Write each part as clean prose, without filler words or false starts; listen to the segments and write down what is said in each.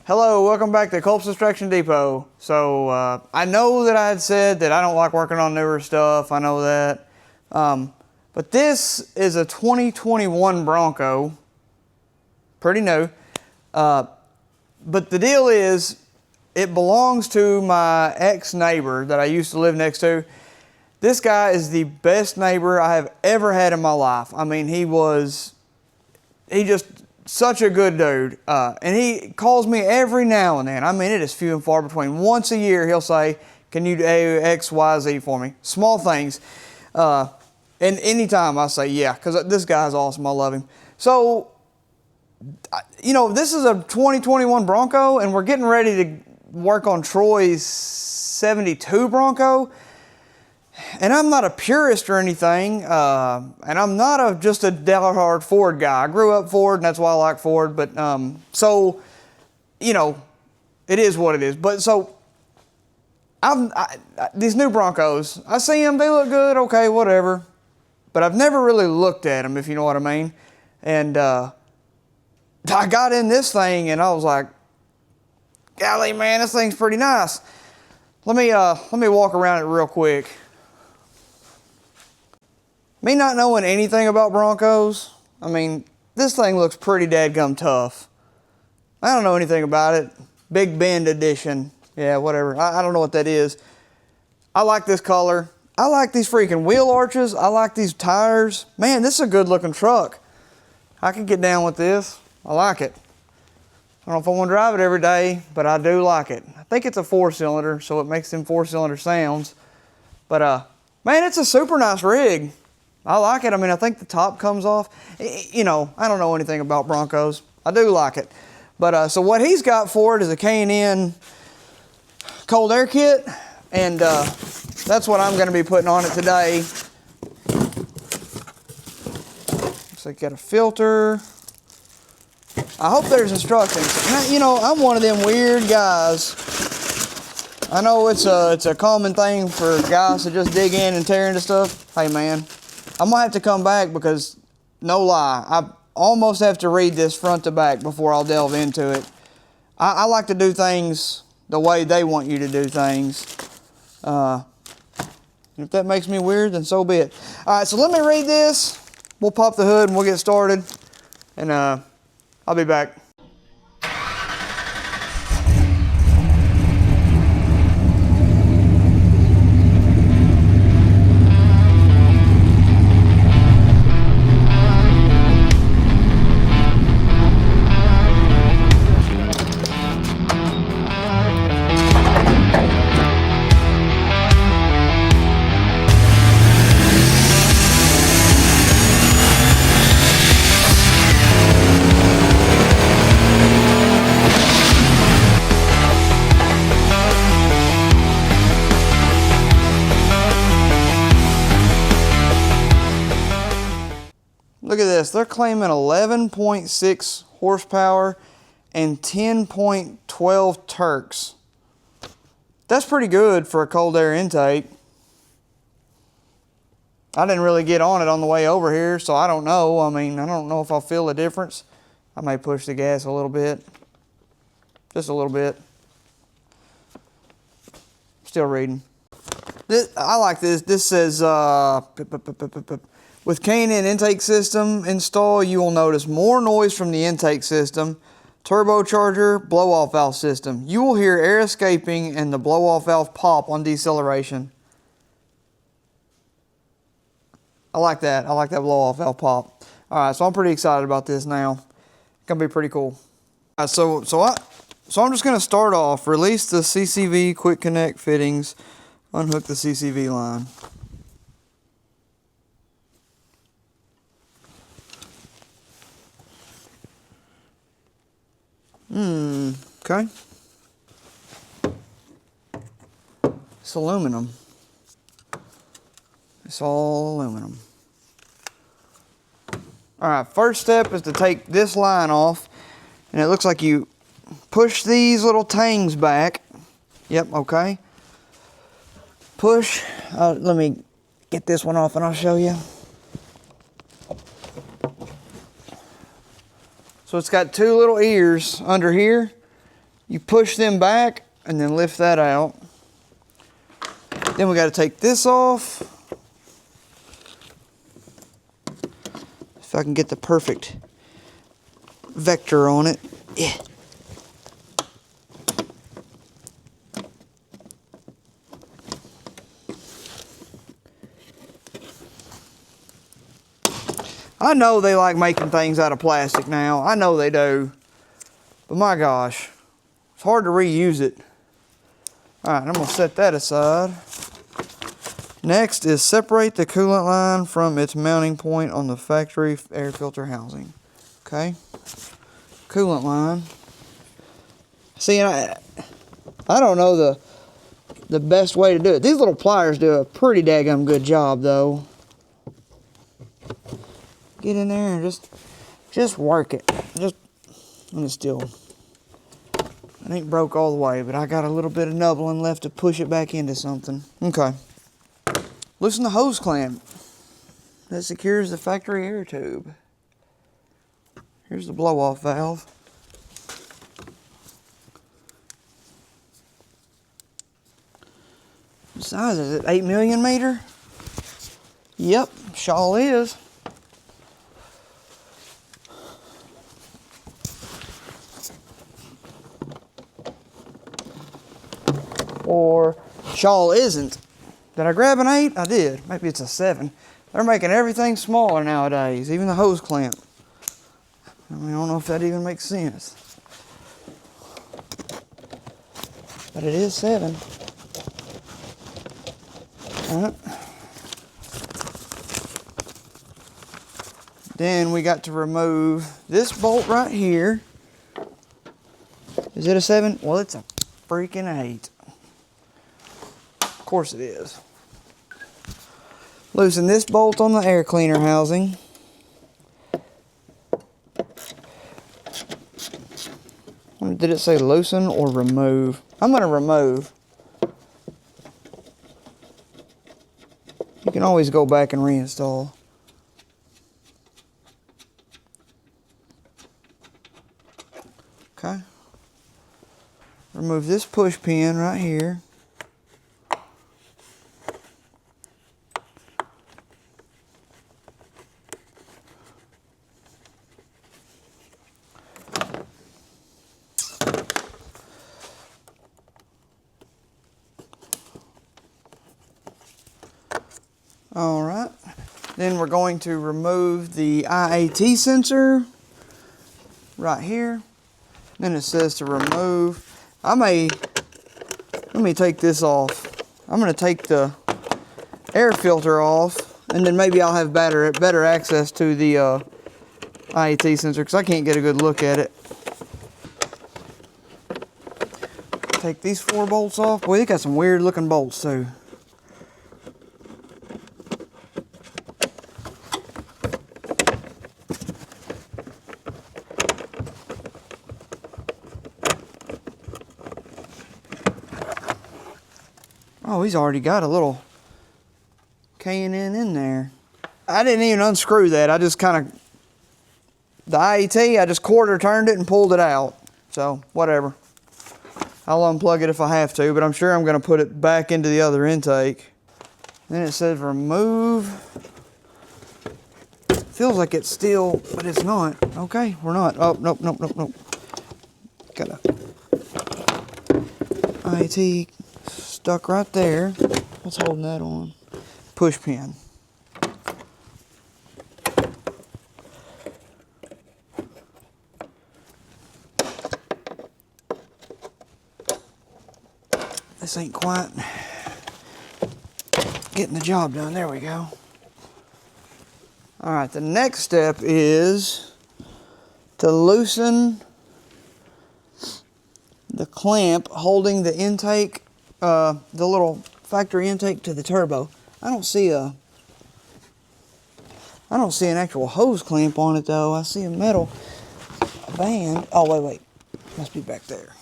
Hello, welcome back to Culp's Extraction Depot. So I know that I had said that I don't like working on newer stuff. I know that. But this is a 2021 Bronco. Pretty new. But the deal is, it belongs to my ex-neighbor that I used to live next to. This guy is the best neighbor I have ever had in my life. I mean, he just such a good dude. And he calls me every now and then. I mean, it is few and far between. Once a year, he'll say, can you do X, Y, Z for me? Small things. And anytime I say, yeah, because this guy's awesome. I love him. So, you know, this is a 2021 Bronco, and we're getting ready to work on Troy's 72 Bronco. And I'm not a purist or anything, and I'm not just a diehard Ford guy. I grew up Ford, and that's why I like Ford. But so, you know, it is what it is. But so, these new Broncos, I see them, they look good, okay, whatever. But I've never really looked at them, if you know what I mean. And I got in this thing, and I was like, golly, man, this thing's pretty nice. Let me walk around it real quick. Me not knowing anything about Broncos, I mean, this thing looks pretty dadgum tough. I don't know anything about it. Big Bend edition. Yeah, whatever. I don't know what that is. I like this color. I like these freaking wheel arches. I like these tires. Man, this is a good looking truck. I can get down with this. I like it. I don't know if I want to drive it every day, but I do like it. I think it's a 4-cylinder, so it makes them 4-cylinder sounds. But, man, it's a super nice rig. I like it. I mean, I think the top comes off. You know, I don't know anything about Broncos. I do like it. But so what he's got for it is a K&N cold air kit. And that's what I'm going to be putting on it today. Looks like got a filter. I hope there's instructions. Now, you know, I'm one of them weird guys. I know it's a common thing for guys to just dig in and tear into stuff. Hey, man. I'm going to have to come back because, no lie, I almost have to read this front to back before I'll delve into it. I like to do things the way they want you to do things. If that makes me weird, then so be it. All right, so let me read this. We'll pop the hood and we'll get started. And I'll be back. Look at this, they're claiming 11.6 horsepower and 10.12 Turks. That's pretty good for a cold air intake. I didn't really get on it on the way over here, so I don't know. I mean, I don't know if I'll feel a difference. I may push the gas a little bit. Just a little bit. Still reading. I like this. This says, with K&N intake system installed, you will notice more noise from the intake system, turbocharger, blow-off valve system. You will hear air escaping and the blow-off valve pop on deceleration. I like that. I like that blow-off valve pop. All right, so I'm pretty excited about this now. It's gonna be pretty cool. All right, so I'm just gonna start off, release the CCV quick connect fittings, unhook the CCV line. Okay. It's aluminum. It's all aluminum. All right, first step is to take this line off, and it looks like you push these little tangs back. Yep, okay. Push. Let me get this one off and I'll show you. So it's got two little ears under here. You push them back and then lift that out. Then we got to take this off. If I can get the perfect vector on it. Yeah. I know they like making things out of plastic now. I know they do. But my gosh, it's hard to reuse it. Alright, I'm going to set that aside. Next is separate the coolant line from its mounting point on the factory air filter housing. Okay. Coolant line. See, I don't know the best way to do it. These little pliers do a pretty daggum good job though. Get in there and just work it. Let me still. It ain't broke all the way, but I got a little bit of nubbling left to push it back into something. Okay. Loosen the hose clamp that secures the factory air tube. Here's the blow-off valve. What size is it? 8 millimeter? Yep, sure is. Or shawl isn't. Did I grab an 8? I did. Maybe it's a 7. They're making everything smaller nowadays, even the hose clamp. I mean, I don't know if that even makes sense. But it is 7. Alright. Then we got to remove this bolt right here. Is it a 7? Well, it's a freaking 8. Of course it is. Loosen this bolt on the air cleaner housing. Did it say loosen or remove? I'm going to remove. You can always go back and reinstall. Okay. Remove this push pin right here. All right, then we're going to remove the IAT sensor right here. Then it says to remove. Let me take this off. I'm going to take the air filter off, and then maybe I'll have better access to the IAT sensor because I can't get a good look at it. Take these 4 bolts off. Boy, they got some weird looking bolts too. Oh, he's already got a little K&N in there. I didn't even unscrew that. I just kind of, the IET, I just quarter turned it and pulled it out. So, whatever. I'll unplug it if I have to, but I'm sure I'm going to put it back into the other intake. Then it says remove. Feels like it's still, but it's not. Okay, we're not. Oh, nope. Got a IET stuck right there. What's holding that on? Push pin. This ain't quite getting the job done. There we go. All right, the next step is to loosen the clamp holding the intake, the little factory intake to the turbo. I don't see an actual hose clamp on it though. I see a metal band. Oh, wait. Must be back there.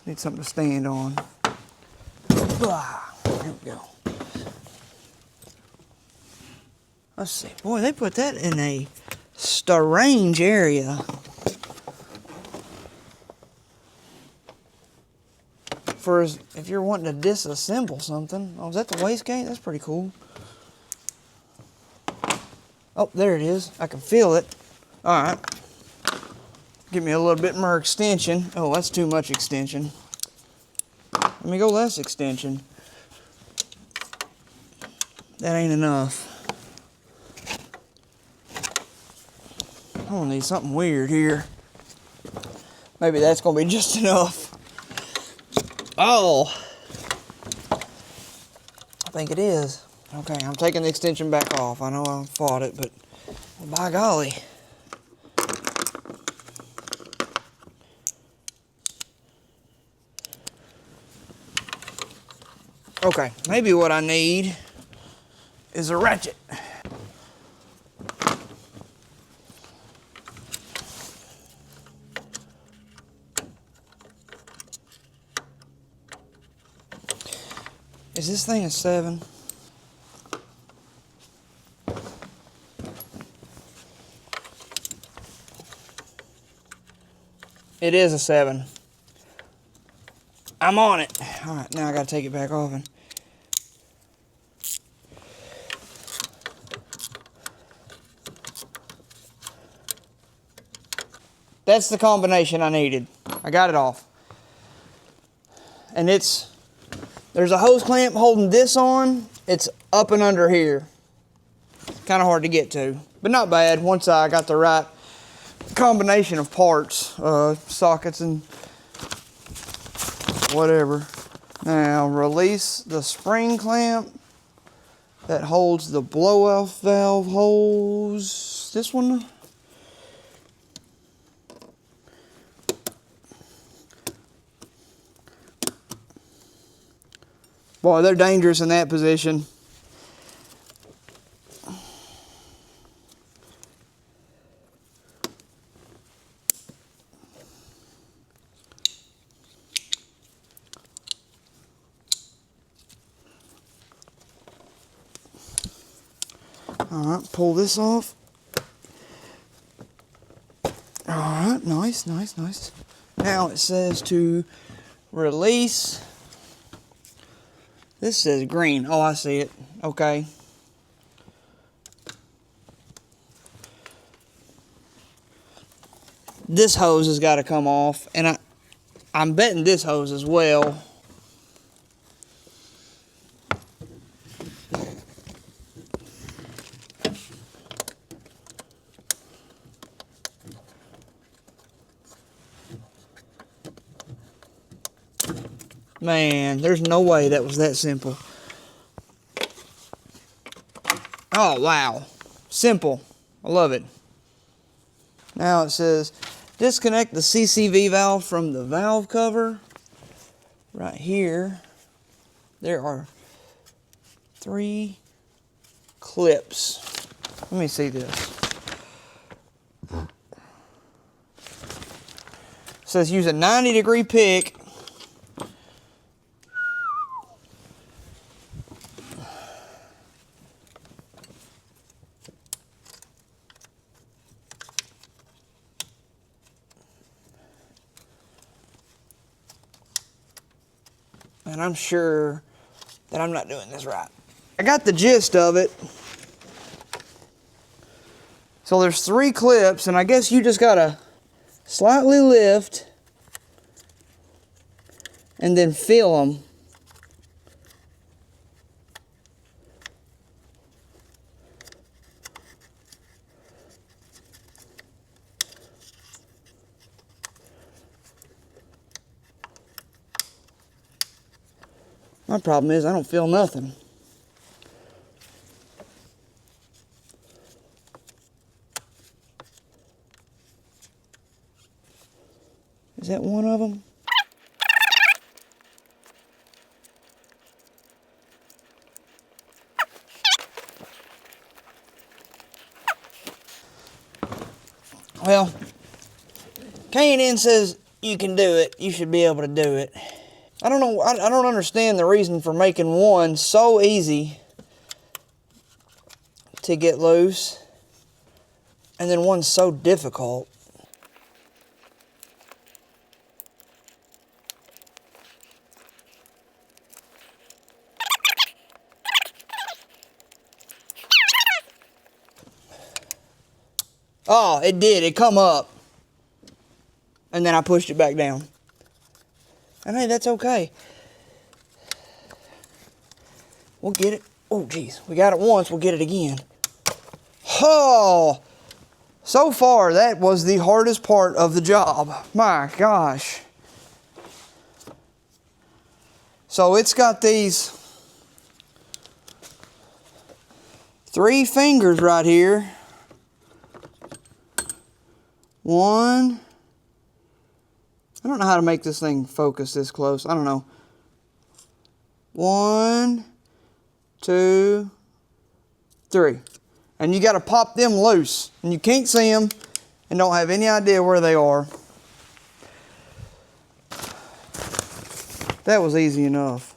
Need something to stand on. There we go. Let's see. Boy, they put that in a strange area. if you're wanting to disassemble something. Oh, is that the wastegate? That's pretty cool. Oh, there it is. I can feel it. All right. Give me a little bit more extension. Oh, that's too much extension. Let me go less extension. That ain't enough. I'm gonna need something weird here. Maybe that's gonna be just enough. Oh, I think it is. Okay, I'm taking the extension back off. I know I fought it, but by golly. Okay, maybe what I need is a ratchet. Is this thing a 7? It is a 7. I'm on it. All right, now I gotta take it back off and that's the combination I needed. I got it off. And there's a hose clamp holding this on. It's up and under here. Kind of hard to get to, but not bad once I got the right combination of parts, sockets and whatever. Now release the spring clamp that holds the blow-off valve hose. This one. Boy, they're dangerous in that position. All right, pull this off. All right, nice, nice, nice. Now it says to release. This says green. Oh, I see it. Okay. This hose has got to come off, and I'm betting this hose as well. Man, there's no way that was that simple. Oh, wow. Simple. I love it. Now it says, disconnect the CCV valve from the valve cover. Right here, there are 3 clips. Let me see this. It says use a 90-degree pick. And I'm sure that I'm not doing this right. I got the gist of it. So there's 3 clips, and I guess you just gotta slightly lift and then feel them. My problem is I don't feel nothing. Is that one of them? Well, K&N says you can do it. You should be able to do it. I don't know. I don't understand the reason for making one so easy to get loose and then one so difficult. Oh, it did. It come up. And then I pushed it back down. And hey, that's okay. We'll get it. Oh, geez. We got it once. We'll get it again. Oh! So far, that was the hardest part of the job. My gosh. So it's got these 3 fingers right here. 1. I don't know how to make this thing focus this close. I don't know. 1, 2, 3. And you got to pop them loose. And you can't see them and don't have any idea where they are. That was easy enough.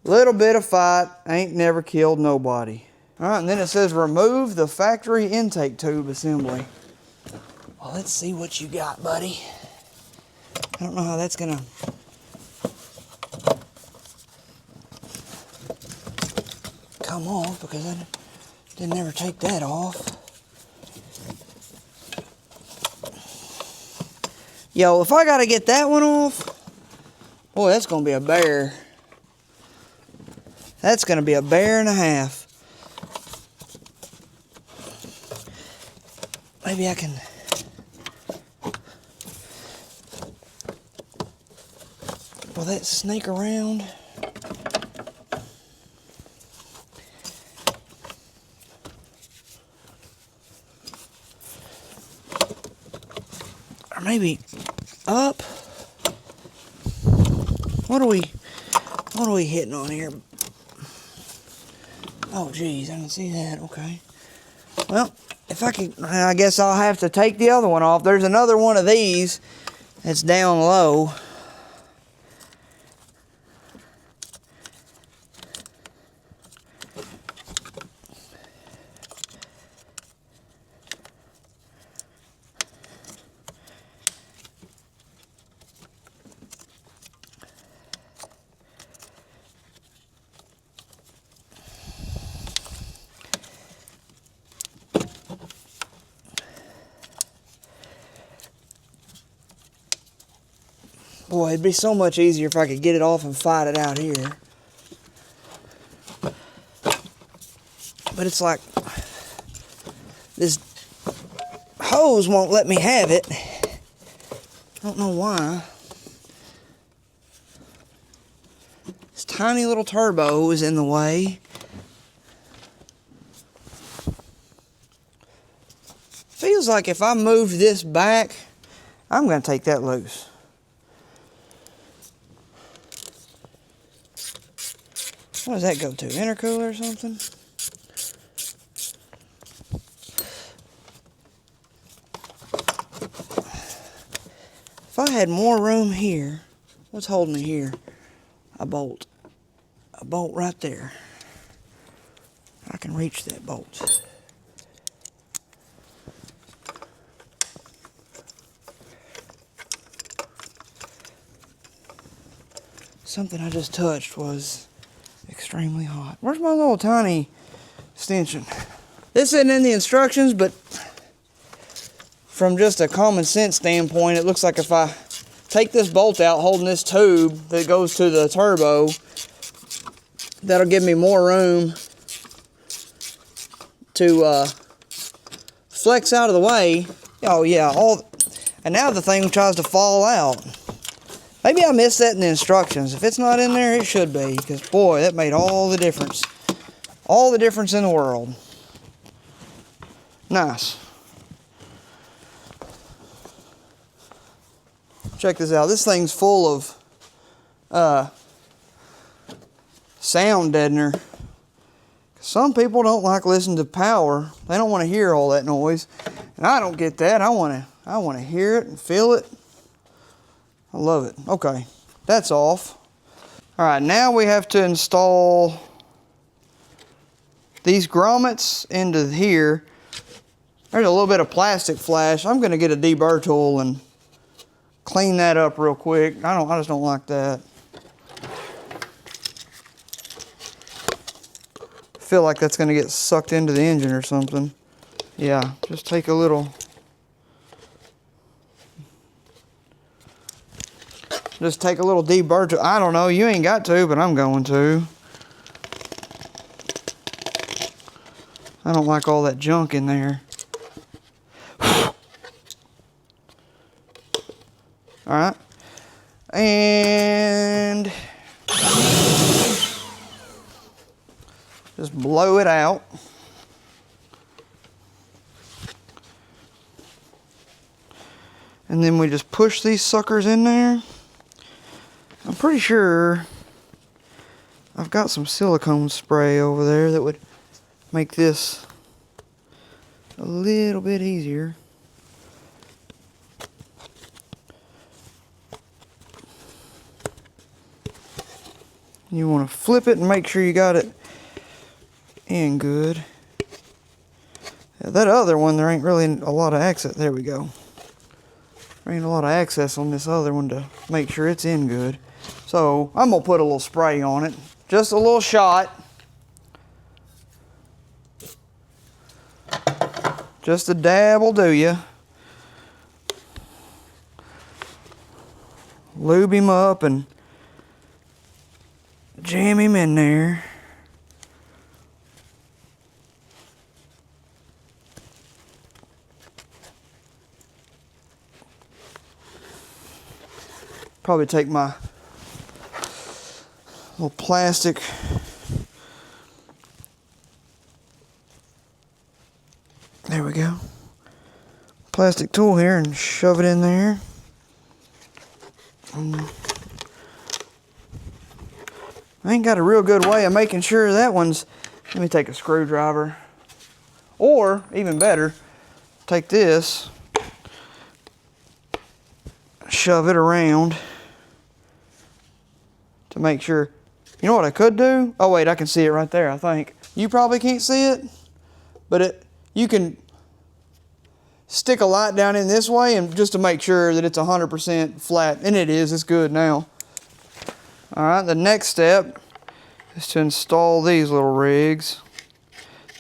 Little bit of fight, ain't never killed nobody. All right, and then it says remove the factory intake tube assembly. Well, let's see what you got, buddy. I don't know how that's gonna... come off, because I didn't ever take that off. Yo, if I gotta get that one off, boy, that's gonna be a bear. That's gonna be a bear and a half. Maybe I can... will that snake around? Or maybe up? What are we hitting on here? Oh geez, I can see that. Okay. Well, if I can, I guess I'll have to take the other one off. There's another one of these that's down low. Boy, it'd be so much easier if I could get it off and fight it out here. But it's like, this hose won't let me have it. I don't know why. This tiny little turbo is in the way. Feels like if I move this back, I'm going to take that loose. What does that go to? Intercooler or something? If I had more room here, what's holding me here? A bolt. A bolt right there. I can reach that bolt. Something I just touched was extremely hot. Where's my little tiny extension? This isn't in the instructions, but from just a common sense standpoint, it looks like if I take this bolt out holding this tube that goes to the turbo, that'll give me more room to flex out of the way. Oh yeah, and now the thing tries to fall out. Maybe I missed that in the instructions. If it's not in there, it should be, because boy, that made all the difference. All the difference in the world. Nice. Check this out. This thing's full of sound deadener. Some people don't like listening to power. They don't want to hear all that noise. And I don't get that. I want to hear it and feel it. I love it. Okay, that's off. All right, now we have to install these grommets into here. There's a little bit of plastic flash. I'm going to get a deburr tool and clean that up real quick. I just don't like that. I feel like that's going to get sucked into the engine or something. Yeah, just take a little. Just take a little deburr tool. I don't know, you ain't got to, but I'm going to. I don't like all that junk in there. Alright. And just blow it out. And then we just push these suckers in there. I'm pretty sure I've got some silicone spray over there that would make this a little bit easier. You want to flip it and make sure you got it in good. Yeah, that other one, there ain't really a lot of access. There we go. There ain't a lot of access on this other one to make sure it's in good. So I'm going to put a little spray on it. Just a little shot. Just a dab will do ya. Lube him up and jam him in there. Probably take my little plastic there we go. Plastic tool here and shove it in there. I ain't got a real good way of making sure that one's. Let me take a screwdriver. Or, even better, take this, shove it around to make sure. You know what I could do? Oh wait, I can see it right there, I think. You probably can't see it, but you can stick a light down in this way and just to make sure that it's 100% flat. And it is, it's good now. Alright, the next step is to install these little rigs.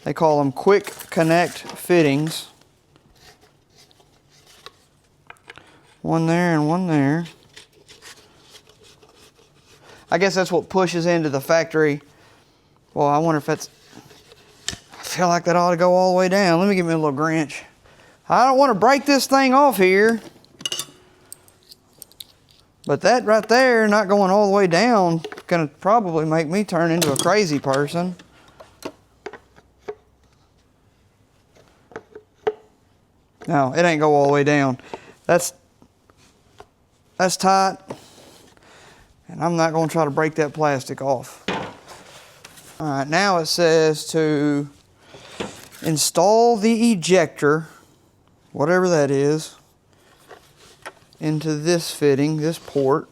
They call them quick connect fittings. One there and one there. I guess that's what pushes into the factory. Well, I wonder if that's, I feel like that ought to go all the way down. Let me give me a little wrench. I don't want to break this thing off here. But that right there, not going all the way down, gonna probably make me turn into a crazy person. No, it ain't go all the way down. That's tight. And I'm not gonna try to break that plastic off. All right, now it says to install the ejector, whatever that is, into this fitting, this port.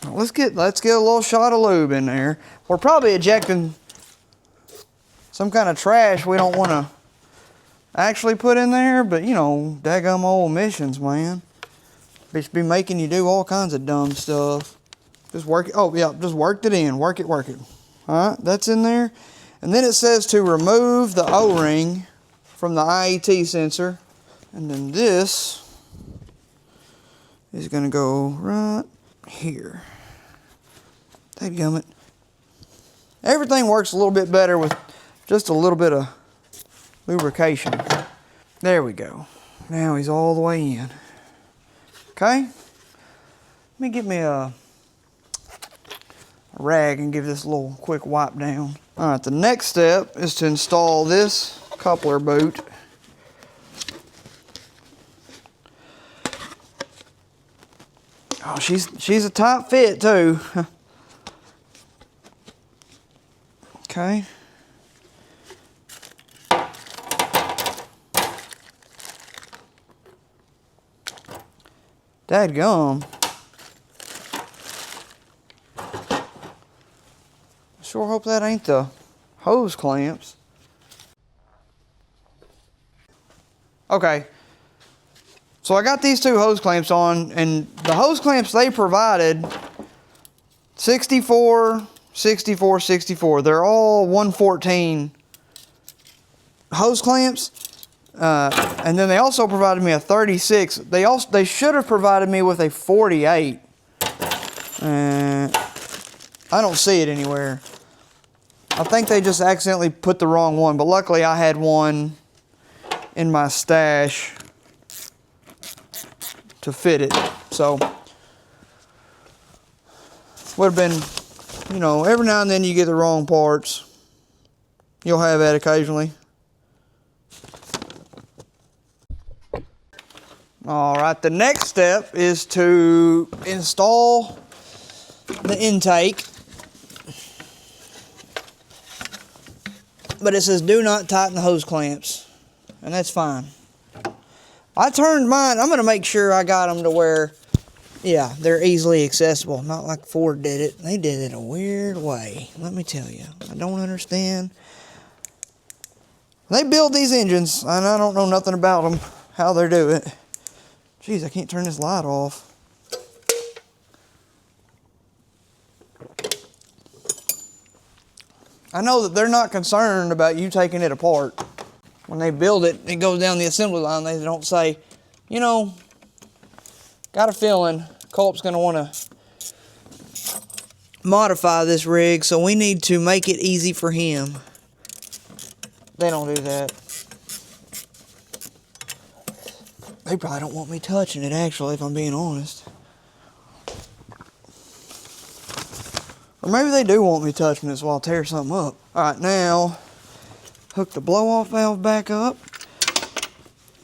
Let's get a little shot of lube in there. We're probably ejecting some kind of trash we don't want to actually put in there, but you know, daggum old emissions, man. Bitch be making you do all kinds of dumb stuff. Just work it. Oh yeah, just worked it in. Work it. All right, that's in there. And then it says to remove the O-ring from the IET sensor. And then this is going to go right here. Dadgummit. Everything works a little bit better with just a little bit of lubrication. There we go. Now he's all the way in. Okay. Let me get me a rag and give this a little quick wipe down. All right, the next step is to install this coupler boot. Oh, she's a tight fit too. Okay. Dadgum. Sure hope that ain't the hose clamps. Okay. So I got these two hose clamps on, and the hose clamps they provided, 64 64, 64. They're all 114 hose clamps. And then they also provided me a 36. They should have provided me with a 48. I don't see it anywhere. I think they just accidentally put the wrong one, but luckily I had one in my stash to fit it. So would have been, you know, every now and then you get the wrong parts. You'll have that occasionally. All right, the next step is to install the intake. But it says do not tighten the hose clamps, and that's fine. I turned mine, I'm gonna make sure I got them to where, yeah, they're easily accessible. Not like Ford did it. They did it a weird way, let me tell you. I don't understand. They build these engines, and I don't know nothing about them, how they do it. Jeez, I can't turn this light off. I know that they're not concerned about you taking it apart. When they build it, it goes down the assembly line. They don't say, you know, got a feeling Culp's going to want to modify this rig, so we need to make it easy for him. They don't do that. They probably don't want me touching it, actually, if I'm being honest. Or maybe they do want me touching this while I tear something up. Alright, now, hook the blow-off valve back up.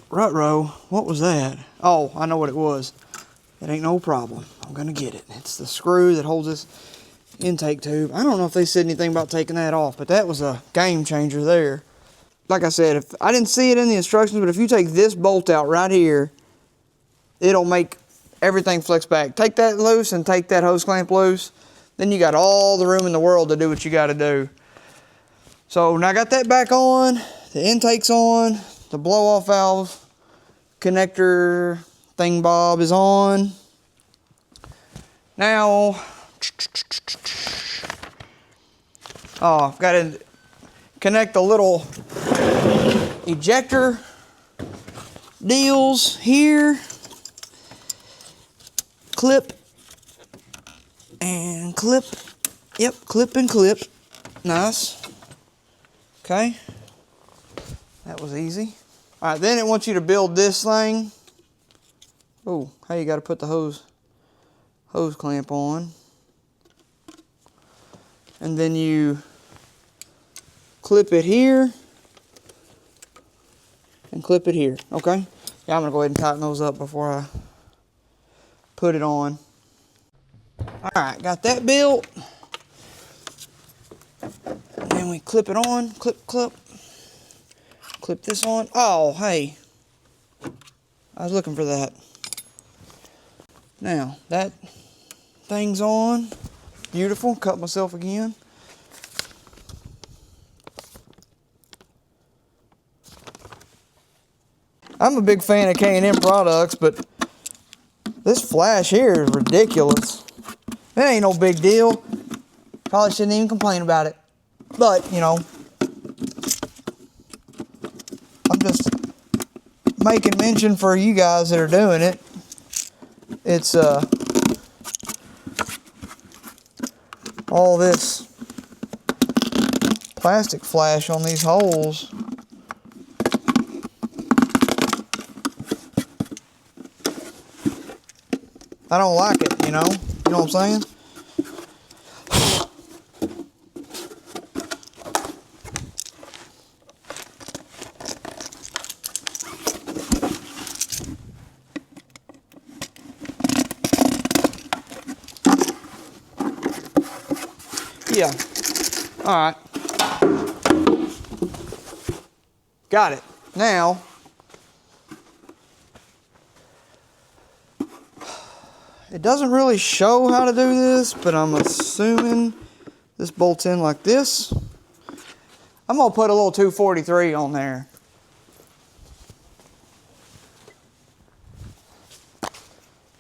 Ruh-roh, what was that? Oh, I know what it was. It ain't no problem. I'm gonna get it. It's the screw that holds this intake tube. I don't know if they said anything about taking that off, but that was a game changer there. Like I said, if I didn't see it in the instructions, but if you take this bolt out right here, it'll make everything flex back. Take that loose and take that hose clamp loose. Then you got all the room in the world to do what you got to do. So now I got that back on. The intake's on. The blow-off valve connector thingbob is on. Now, I've got to connect the little ejector deals here. Clip and clip. Yep, clip and clip. Nice. Okay. That was easy. Alright, then it wants you to build this thing. Oh, hey, you got to put the hose clamp on. And then you clip it here and clip it here. Okay? Yeah, I'm going to go ahead and tighten those up before I put it on. Alright, got that built. And then we clip it on. Clip, clip. Clip this on. Oh, hey. I was looking for that. Now, that thing's on. Beautiful. Cut myself again. I'm a big fan of K&M products, but this flash here is ridiculous. It ain't no big deal. Probably shouldn't even complain about it. But, you know, I'm just making mention for you guys that are doing it. It's all this plastic flash on these holes. I don't like it, you know? You know what I'm saying? Yeah. Alright. Got it. Now, it doesn't really show how to do this, but I'm assuming this bolts in like this. I'm going to put a little 243 on there.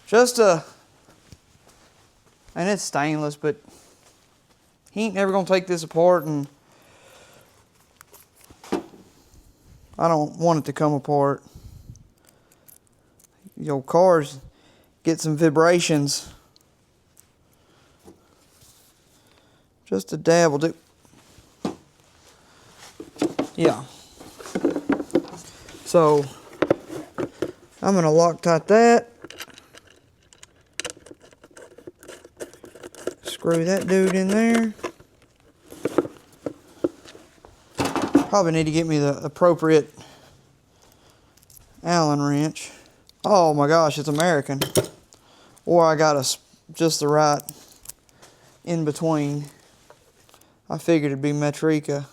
Just and it's stainless, but he ain't never gonna take this apart, and I don't want it to come apart. Your cars get some vibrations. Just a dab will do. Yeah. So I'm gonna Loctite that. Screw that dude in there. Probably need to get me the appropriate Allen wrench. Oh my gosh, it's American. Or I got just the right in between. I figured it'd be Metrica.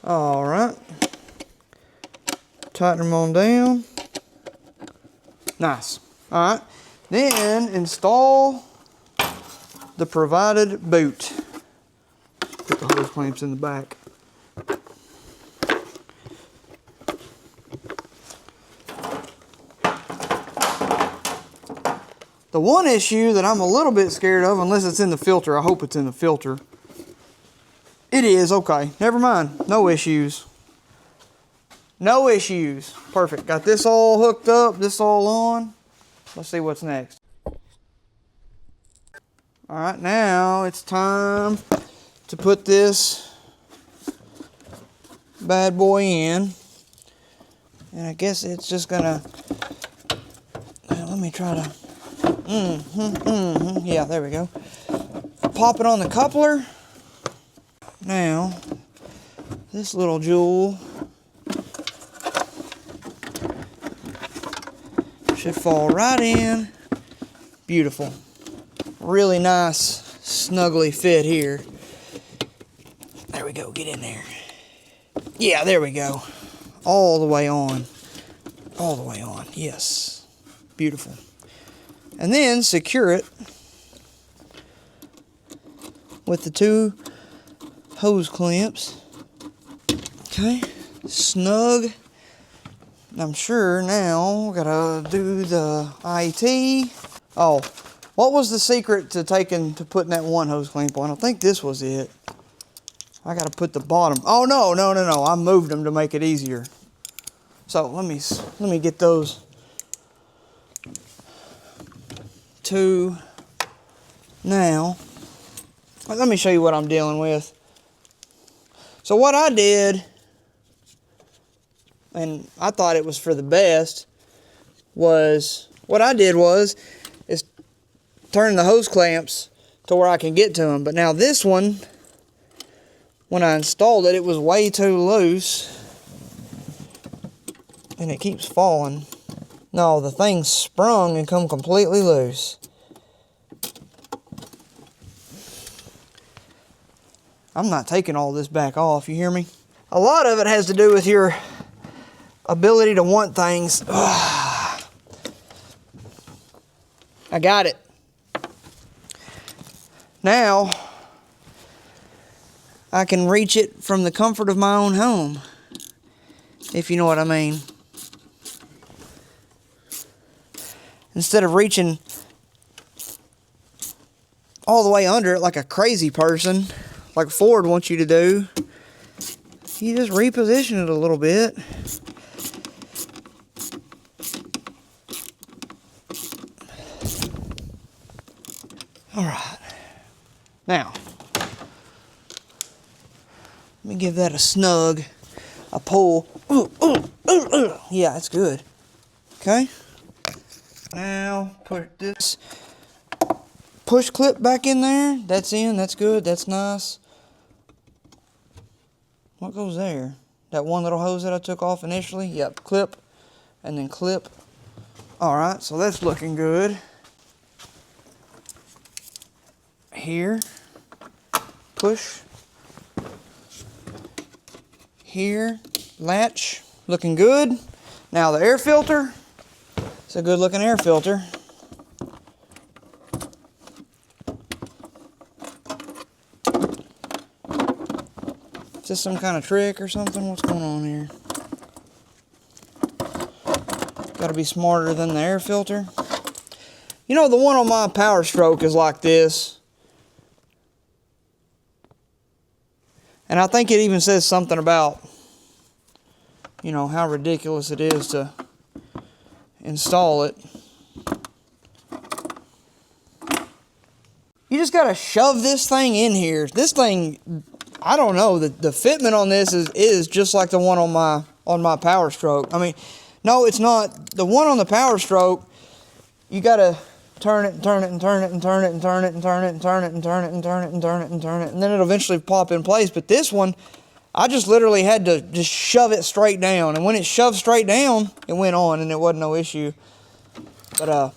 All right. Tighten them on down. Nice. All right. Then install the provided boot. Put the hose clamps in the back. The one issue that I'm a little bit scared of, unless it's in the filter, I hope it's in the filter. It is, okay, never mind, no issues. No issues, perfect. Got this all hooked up, this all on. Let's see what's next. All right, now it's time to put this bad boy in. And I guess it's just gonna, let me try to, yeah, there we go. Pop it on the coupler. Now, this little jewel should fall right in. Beautiful. Really nice, snugly fit here. There we go, get in there. Yeah, there we go. All the way on. All the way on, yes. Beautiful. And then secure it with the two hose clamps. Okay, snug. I'm sure now we gotta do the IT. Oh, what was the secret to putting that one hose clamp on? I think this was it. I gotta put the bottom. Oh no. I moved them to make it easier. So let me get those two now. Let me show you what I'm dealing with. So what I did, and I thought it was for the best, is turn the hose clamps to where I can get to them. But now this one, when I installed it, it was way too loose, and it keeps falling. No, the thing sprung and come completely loose. I'm not taking all this back off, you hear me? A lot of it has to do with your ability to want things. I got it. Now, I can reach it from the comfort of my own home, if you know what I mean. Instead of reaching all the way under it like a crazy person, like Ford wants you to do, you just reposition it a little bit. All right. Now, let me give that a snug, a pull. Yeah, it's good. Okay. Now, put this push clip back in there. That's in, that's good, that's nice. What goes there? That one little hose that I took off initially? Yep, clip, and then clip. All right, so that's looking good. Here, push. Here, latch, looking good. Now the air filter, it's a good looking air filter. this some kind of trick or something? What's going on here? Got to be smarter than the air filter. You know, the one on my Power Stroke is like this. And I think it even says something about, you know, how ridiculous it is to install it. You just gotta shove this thing in here. This thing, I don't know, the fitment on this is just like the one on my Power Stroke. I mean, no, it's not. The one on the Power Stroke, you gotta turn it and turn it and turn it and turn it and turn it and turn it and turn it and turn it and turn it and turn it and turn it, and then it'll eventually pop in place. But this one, I just literally had to just shove it straight down, and when it shoved straight down, it went on, and it wasn't no issue. But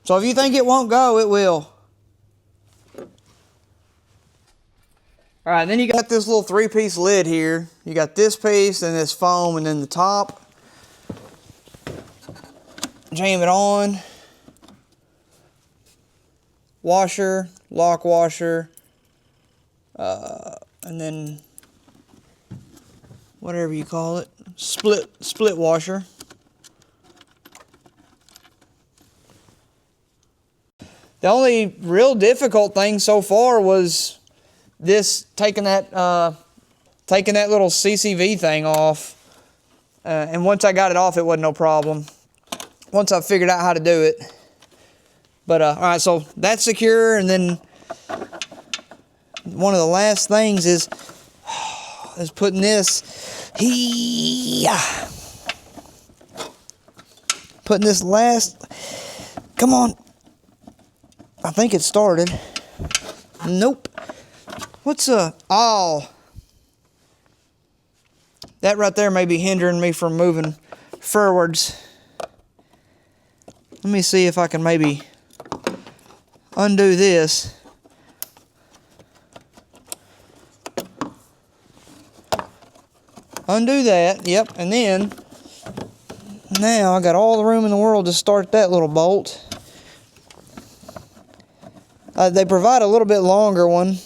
so if you think it won't go, it will. All right, then you got this little 3-piece lid here. You got this piece and this foam, and then the top. Jam it on. Washer, lock washer, and then whatever you call it, split washer. The only real difficult thing so far was this taking that little CCV thing off, and once I got it off, it wasn't no problem. Once I figured out how to do it. But all right, so that's secure, and then one of the last things is putting this. Putting this last. Come on. I think it started. Nope. What's oh. That right there may be hindering me from moving forwards. Let me see if I can maybe undo this. Undo that, yep, and then now I got all the room in the world to start that little bolt. They provide a little bit longer one.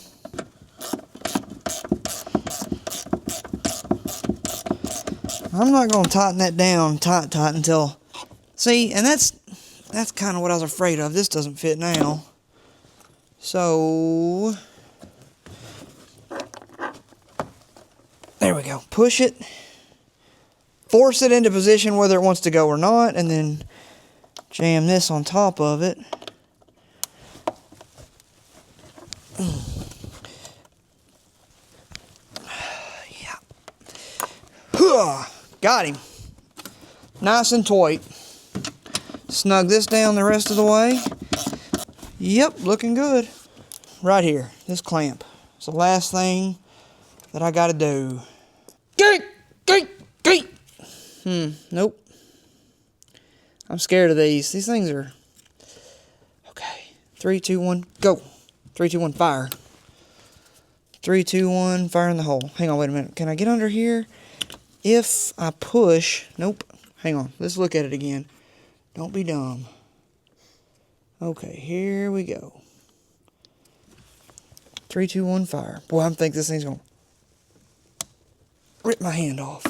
I'm not going to tighten that down tight until, see, and that's kind of what I was afraid of. This doesn't fit now. So, there we go. Push it. Force it into position whether it wants to go or not, and then jam this on top of it. Yeah. Got him. Nice and tight. Snug this down the rest of the way. Yep, looking good. Right here, this clamp. It's the last thing that I gotta do. Nope. I'm scared of these. These things are... Okay. 3, 2, 1, go. 3, 2, 1, fire. 3, 2, 1, fire in the hole. Hang on, wait a minute. Can I get under here? If I push... Nope. Hang on. Let's look at it again. Don't be dumb. Okay, here we go. 3, 2, 1, fire. Boy, I think this thing's going to rip my hand off.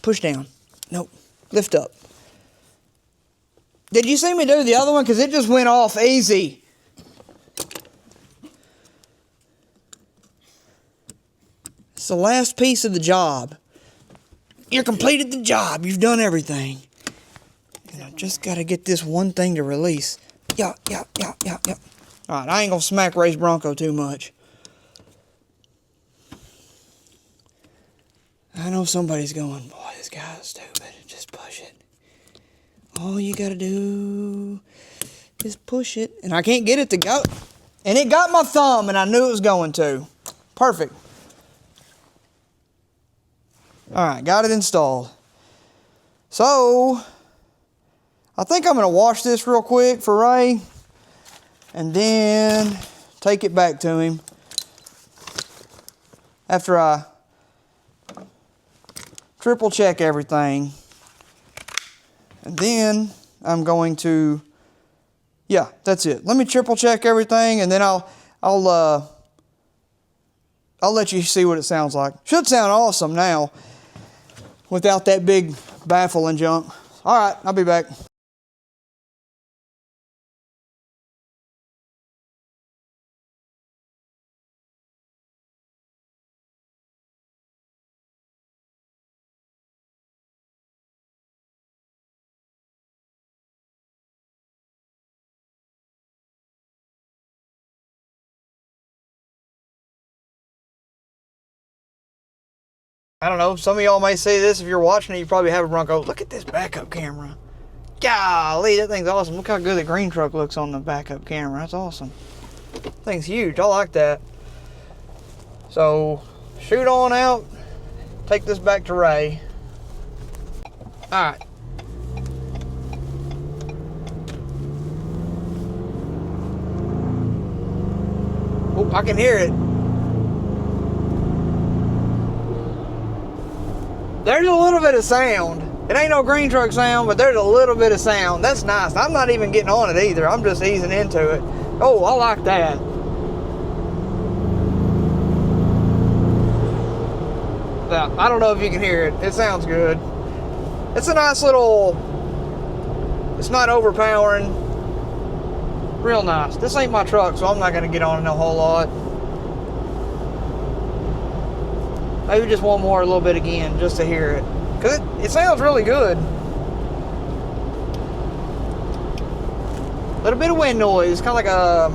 Push down. Nope. Lift up. Did you see me do the other one? Because it just went off easy. It's the last piece of the job. You completed the job. You've done everything. And I just got to get this one thing to release. Yeah. Alright, I ain't going to smack Ray's Bronco too much. I know somebody's going, boy, this guy's stupid. Just push it. All you got to do is push it. And I can't get it to go. And it got my thumb, and I knew it was going to. Perfect. Alright, got it installed. So, I think I'm going to wash this real quick for Ray. And then take it back to him. After I triple check everything. And then I'm going to, yeah, that's it. Let me triple check everything, and then I'll I'll let you see what it sounds like. Should sound awesome now without that big baffle and junk. All right, I'll be back. I don't know, some of y'all may see this if you're watching it, you probably have a Bronco. Look at this backup camera. Golly, that thing's awesome. Look how good the green truck looks on the backup camera. That's awesome. That thing's huge. I like that. So, shoot on out. Take this back to Ray. Alright. Oh, I can hear it. There's a little bit of sound. It ain't no green truck sound, but there's a little bit of sound. That's nice. I'm not even getting on it either. I'm just easing into it. Oh, I like that. Yeah, I don't know if you can hear it. It sounds good. It's a nice little... It's not overpowering. Real nice. This ain't my truck, so I'm not going to get on it a whole lot. Maybe just one more, a little bit again, just to hear it. Because it sounds really good. A little bit of wind noise. Kind of like a...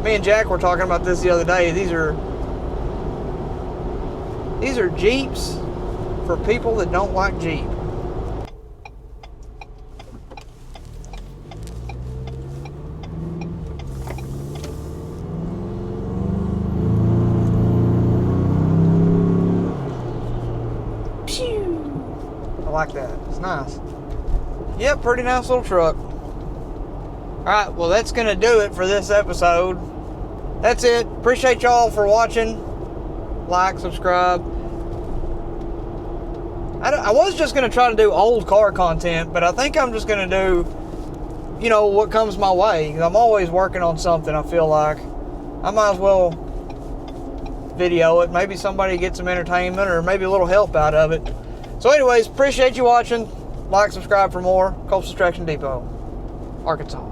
Me and Jack were talking about this the other day. These are Jeeps for people that don't like Jeep. I like that. It's nice. Yep, pretty nice little truck. Alright, well that's going to do it for this episode. That's it. Appreciate y'all for watching. Like, subscribe. I was just going to try to do old car content, but I think I'm just going to do, you know, what comes my way. I'm always working on something, I feel like. I might as well video it. Maybe somebody gets some entertainment or maybe a little help out of it. So anyways, appreciate you watching. Like, subscribe for more. Culp's Extraction Depot, Arkansas.